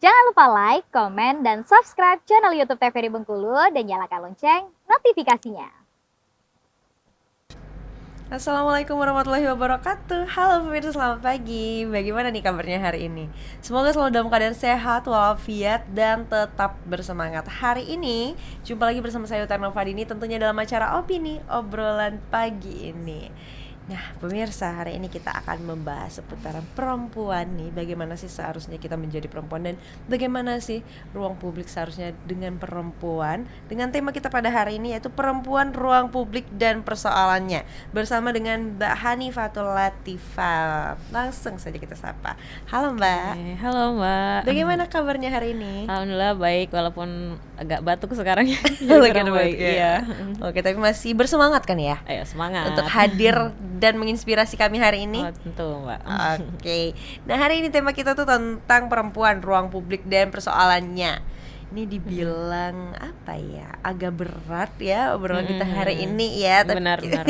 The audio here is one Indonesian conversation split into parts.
Jangan lupa like, komen, dan subscribe channel YouTube TVRI Bengkulu dan nyalakan lonceng notifikasinya. Assalamualaikum warahmatullahi wabarakatuh. Halo pemirsa, selamat pagi. Bagaimana nih kabarnya hari ini? Semoga selalu dalam keadaan sehat walafiat dan tetap bersemangat. Hari ini jumpa lagi bersama saya Utarno Fadini, tentunya dalam acara Opini Obrolan Pagi ini. Nah pemirsa, hari ini kita akan membahas seputaran perempuan nih. Bagaimana sih seharusnya kita menjadi perempuan, dan bagaimana sih ruang publik seharusnya dengan perempuan. Dengan tema kita pada hari ini yaitu perempuan, ruang publik, dan persoalannya, bersama dengan Mbak Hanifatul Latifah. Langsung saja kita sapa. Halo Mbak. Halo Mbak. Bagaimana kabarnya hari ini? Alhamdulillah baik, walaupun agak batuk sekarang ya. Agak baik, iya. Oke, tapi masih bersemangat kan ya? Ayo semangat untuk hadir dan menginspirasi kami hari ini. Oh, tentu Mbak. Oke. Nah hari ini tema kita tuh tentang perempuan, ruang publik, dan persoalannya. Ini dibilang apa ya, agak berat ya obrolan kita hari ini ya. Benar Mbak.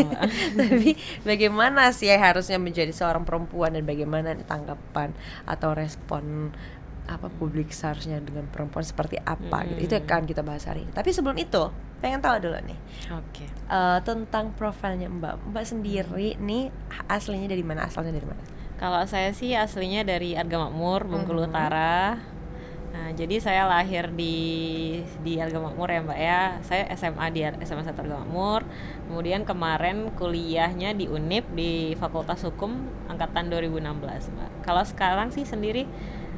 Tapi bagaimana sih harusnya menjadi seorang perempuan, dan bagaimana tanggapan atau respon apa publik seharusnya dengan perempuan seperti apa gitu. Itu akan kita bahas hari ini. Tapi sebelum itu pengen tahu dulu nih. Oke. Tentang profilnya Mbak sendiri nih, aslinya dari mana? Asalnya dari mana? Kalau saya sih aslinya dari Arga Makmur, Bengkulu Utara. Nah, jadi saya lahir di Arga Makmur ya Mbak ya. Saya SMA di SMA 1 Arga Makmur. Kemudian kemarin kuliahnya di UNIP di Fakultas Hukum angkatan 2016 Mbak. Kalau sekarang sih sendiri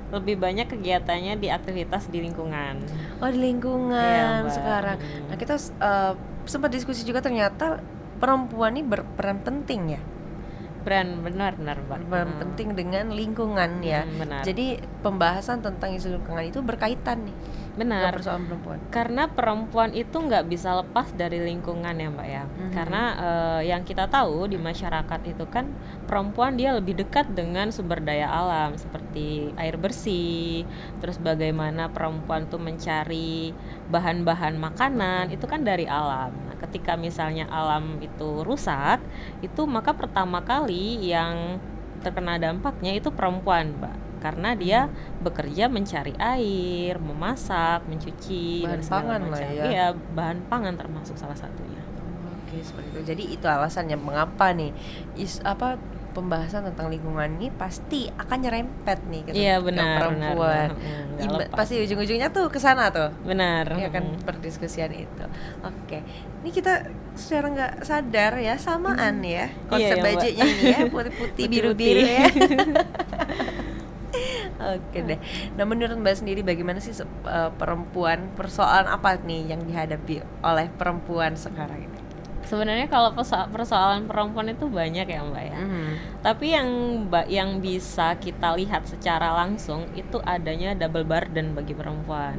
lebih banyak kegiatannya di aktivitas di lingkungan. Oh, di lingkungan Mbak. Sekarang. Nah kita sempat diskusi juga, ternyata perempuan ini berperan penting ya. Benar Mbak. Berperan penting dengan lingkungan ya. Benar. Jadi pembahasan tentang isu lingkungan itu berkaitan nih. Benar. Dengan persoalan perempuan. Karena perempuan itu nggak bisa lepas dari lingkungan ya Mbak ya. Karena yang kita tahu di masyarakat itu kan perempuan dia lebih dekat dengan sumber daya alam seperti air bersih, terus bagaimana perempuan tuh mencari bahan-bahan makanan itu kan dari alam. Nah, ketika misalnya alam itu rusak, itu maka pertama kali yang terkena dampaknya itu perempuan Mbak, karena dia bekerja mencari air, memasak, mencuci, bahan dan segala pangan macam. lah ya. Iya, bahan pangan termasuk salah satunya. Oke, seperti itu. Jadi itu alasannya mengapa nih pembahasan tentang lingkungan ini pasti akan nyerempet nih ke perempuan. Pasti ujung-ujungnya tuh ke sana tuh. Benar. Ya kan, perdiskusian itu. Oke. Ini kita secara nggak sadar ya samaan ya konsep bajunya ini ya, putih-putih biru-biru ya. Oke deh. Nah menurut Mbak sendiri bagaimana sih perempuan, persoalan apa nih yang dihadapi oleh perempuan sekarang ini? Sebenarnya kalau persoalan perempuan itu banyak ya Mbak ya. Tapi yang bisa kita lihat secara langsung itu adanya double burden bagi perempuan.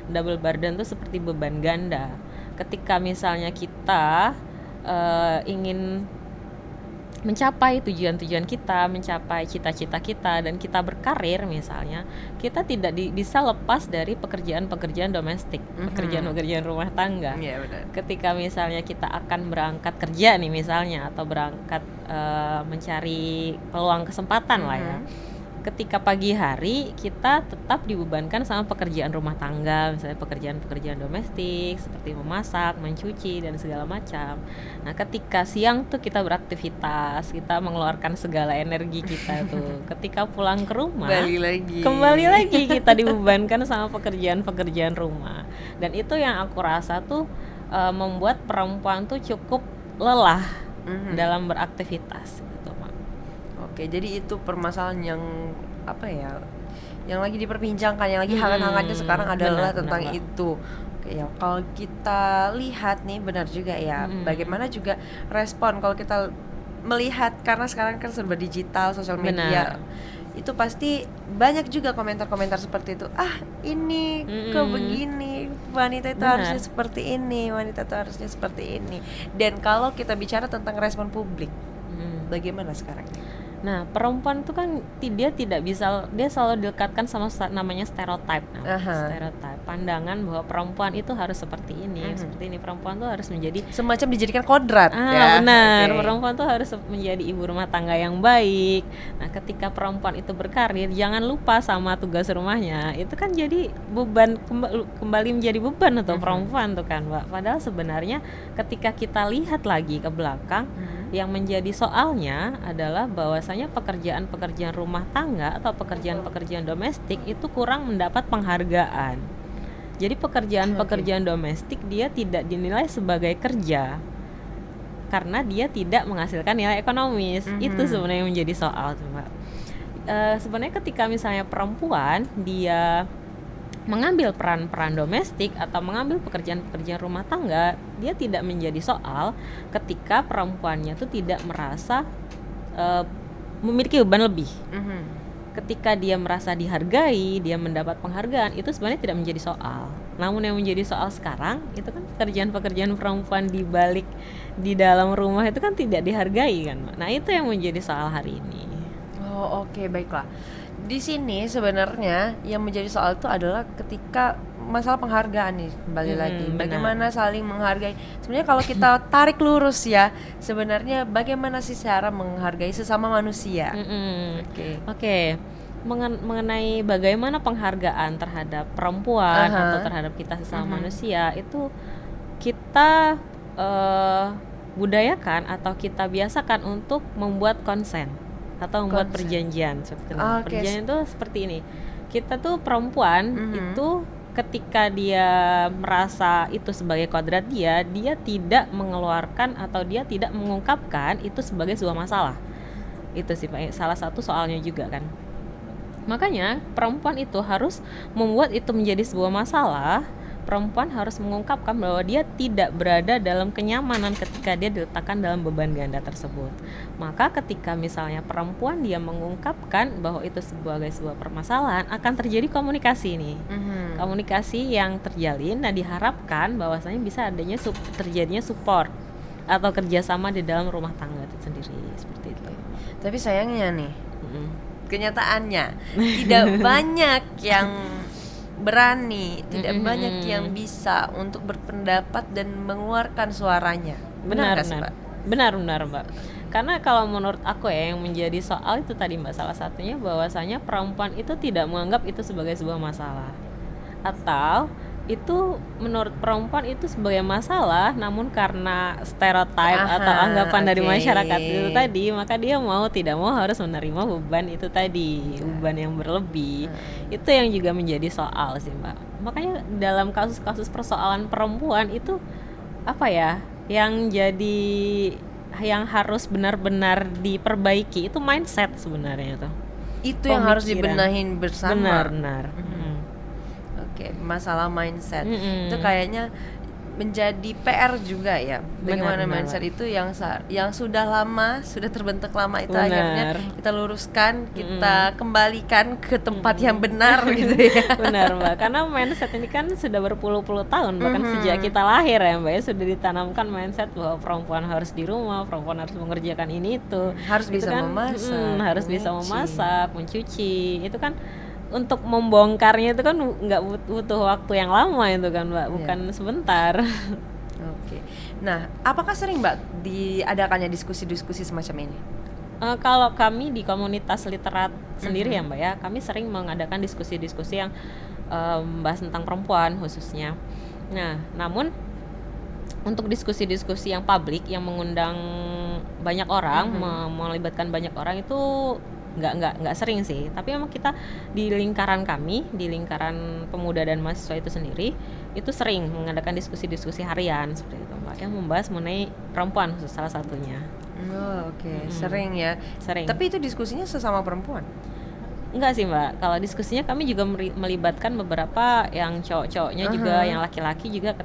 Double burden itu seperti beban ganda. Ketika misalnya kita ingin mencapai tujuan-tujuan kita, mencapai cita-cita kita, dan kita berkarir misalnya, kita tidak bisa lepas dari pekerjaan-pekerjaan domestik, pekerjaan-pekerjaan rumah tangga. Benar. Ketika misalnya kita akan berangkat kerja nih misalnya, atau berangkat mencari peluang kesempatan lah ya, ketika pagi hari kita tetap dibebankan sama pekerjaan rumah tangga, misalnya pekerjaan-pekerjaan domestik seperti memasak, mencuci, dan segala macam. Nah ketika siang tuh kita beraktivitas, kita mengeluarkan segala energi kita tuh. Ketika pulang ke rumah kembali lagi kita dibebankan sama pekerjaan-pekerjaan rumah. Dan itu yang aku rasa tuh membuat perempuan tuh cukup lelah dalam beraktivitas. Oke, jadi itu permasalahan yang apa ya, yang lagi diperbincangkan, yang lagi hangat-hangatnya sekarang adalah tentang itu. Oke ya, kalau kita lihat nih benar juga ya, bagaimana juga respon kalau kita melihat, karena sekarang kan serba digital, sosial media. Itu pasti banyak juga komentar-komentar seperti itu. Ini begini, wanita itu harusnya seperti ini, wanita itu harusnya seperti ini. Dan kalau kita bicara tentang respon publik, bagaimana sekarang? Nah, perempuan itu kan dia tidak bisa, dia selalu dilekatkan sama namanya stereotype. Stereotype, pandangan bahwa perempuan itu harus seperti ini, seperti ini. Perempuan tuh harus menjadi semacam dijadikan kodrat ya. Benar. Perempuan tuh harus menjadi ibu rumah tangga yang baik. Nah, ketika perempuan itu berkarir, jangan lupa sama tugas rumahnya. Itu kan jadi beban, kembali menjadi beban untuk perempuan tuh kan, Mbak. Padahal sebenarnya ketika kita lihat lagi ke belakang, yang menjadi soalnya adalah bahwasanya pekerjaan-pekerjaan rumah tangga atau pekerjaan-pekerjaan domestik itu kurang mendapat penghargaan. Jadi pekerjaan-pekerjaan domestik dia tidak dinilai sebagai kerja karena dia tidak menghasilkan nilai ekonomis. Itu sebenarnya yang menjadi soal tuh, Mbak. Sebenarnya ketika misalnya perempuan dia mengambil peran-peran domestik atau mengambil pekerjaan-pekerjaan rumah tangga, dia tidak menjadi soal ketika perempuannya itu tidak merasa memiliki beban lebih. Ketika dia merasa dihargai, dia mendapat penghargaan, itu sebenarnya tidak menjadi soal. Namun yang menjadi soal sekarang itu kan pekerjaan-pekerjaan perempuan di dalam rumah itu kan tidak dihargai kan. Nah, itu yang menjadi soal hari ini. Oh, oke, baiklah. Di sini sebenarnya yang menjadi soal itu adalah ketika masalah penghargaan nih, kembali lagi bagaimana saling menghargai. Sebenarnya kalau kita tarik lurus ya, sebenarnya bagaimana sih cara menghargai sesama manusia? Oke. Mengenai bagaimana penghargaan terhadap perempuan atau terhadap kita sesama manusia, itu kita budayakan atau kita biasakan untuk membuat konsen atau membuat perjanjian seperti ini. Perjanjian itu seperti ini. Kita tuh perempuan itu ketika dia merasa itu sebagai kodrat dia tidak mengeluarkan atau dia tidak mengungkapkan itu sebagai sebuah masalah. Itu sih Pak, salah satu soalnya juga kan. Makanya perempuan itu harus membuat itu menjadi sebuah masalah. Perempuan harus mengungkapkan bahwa dia tidak berada dalam kenyamanan ketika dia diletakkan dalam beban ganda tersebut. Maka ketika misalnya perempuan dia mengungkapkan bahwa itu sebagai sebuah permasalahan, akan terjadi komunikasi nih. Komunikasi yang terjalin, nah diharapkan bahwasanya bisa adanya terjadinya support atau kerjasama di dalam rumah tangga itu sendiri, seperti itu. Tapi sayangnya nih, kenyataannya tidak banyak yang berani, tidak banyak yang bisa untuk berpendapat dan mengeluarkan suaranya. Benar sih, Mbak? Benar Mbak. Karena kalau menurut aku ya, yang menjadi soal itu tadi Mbak, salah satunya bahwasanya perempuan itu tidak menganggap itu sebagai sebuah masalah, atau itu menurut perempuan itu sebagai masalah, namun karena stereotype atau anggapan dari masyarakat itu tadi, maka dia mau tidak mau harus menerima beban itu tadi, beban yang berlebih. Itu yang juga menjadi soal sih Mbak. Makanya dalam kasus-kasus persoalan perempuan itu apa ya, yang harus benar-benar diperbaiki itu mindset sebenarnya tuh. Itu yang harus dibenahin bersama. Benar. Oke, masalah mindset itu kayaknya menjadi PR juga ya. Bagaimana mindset itu yang sudah lama, sudah terbentuk lama itu akhirnya kita luruskan, kita kembalikan ke tempat yang benar gitu ya. Benar Mbak, karena mindset ini kan sudah berpuluh-puluh tahun, bahkan sejak kita lahir ya Mbak ya, sudah ditanamkan mindset bahwa perempuan harus di rumah, perempuan harus mengerjakan ini itu, harus bisa kan, memasak, harus bisa memasak, mencuci, itu kan untuk membongkarnya itu kan nggak butuh waktu yang lama itu kan Mbak, bukan sebentar. Oke. Nah, apakah sering Mbak diadakannya diskusi-diskusi semacam ini? Kalau kami di komunitas literat sendiri ya Mbak ya, kami sering mengadakan diskusi-diskusi yang membahas tentang perempuan khususnya. Nah, namun untuk diskusi-diskusi yang publik yang mengundang banyak orang, melibatkan banyak orang itu nggak sering sih, tapi memang kita di lingkaran kami, di lingkaran pemuda dan mahasiswa itu sendiri, itu sering mengadakan diskusi-diskusi harian seperti itu Mbak, yang membahas mengenai perempuan khusus salah satunya. Sering ya. Sering. Tapi itu diskusinya sesama perempuan? Enggak sih Mbak, kalau diskusinya kami juga melibatkan beberapa yang cowok-cowoknya juga, yang laki-laki juga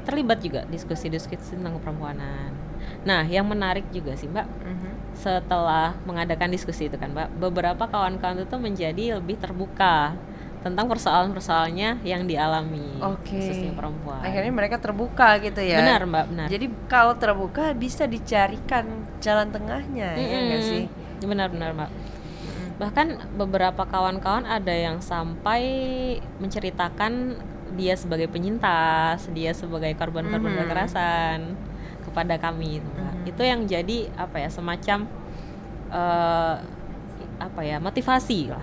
terlibat juga diskusi-diskusi tentang perempuanan. Nah, yang menarik juga sih Mbak, setelah mengadakan diskusi itu kan Mbak, beberapa kawan-kawan itu menjadi lebih terbuka tentang persoalan-persoalannya yang dialami, Oke. khususnya perempuan. Akhirnya mereka terbuka gitu ya. Benar Mbak, benar. Jadi kalau terbuka bisa dicarikan jalan tengahnya, ya nggak sih? Benar-benar Mbak. Bahkan beberapa kawan-kawan ada yang sampai menceritakan dia sebagai penyintas, dia sebagai korban-korban kekerasan kepada kami itu Mbak. Itu yang jadi apa ya, semacam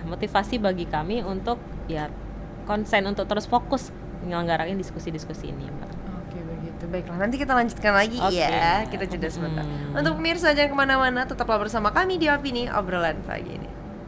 motivasi bagi kami untuk ya konsen untuk terus fokus menyelenggarakan diskusi-diskusi ini Mbak. Oke begitu, baiklah nanti kita lanjutkan lagi Oke. ya, kita jeda sebentar. Untuk pemirsa jangan kemana-mana, tetaplah bersama kami di Opini Obrolan Pagi ini.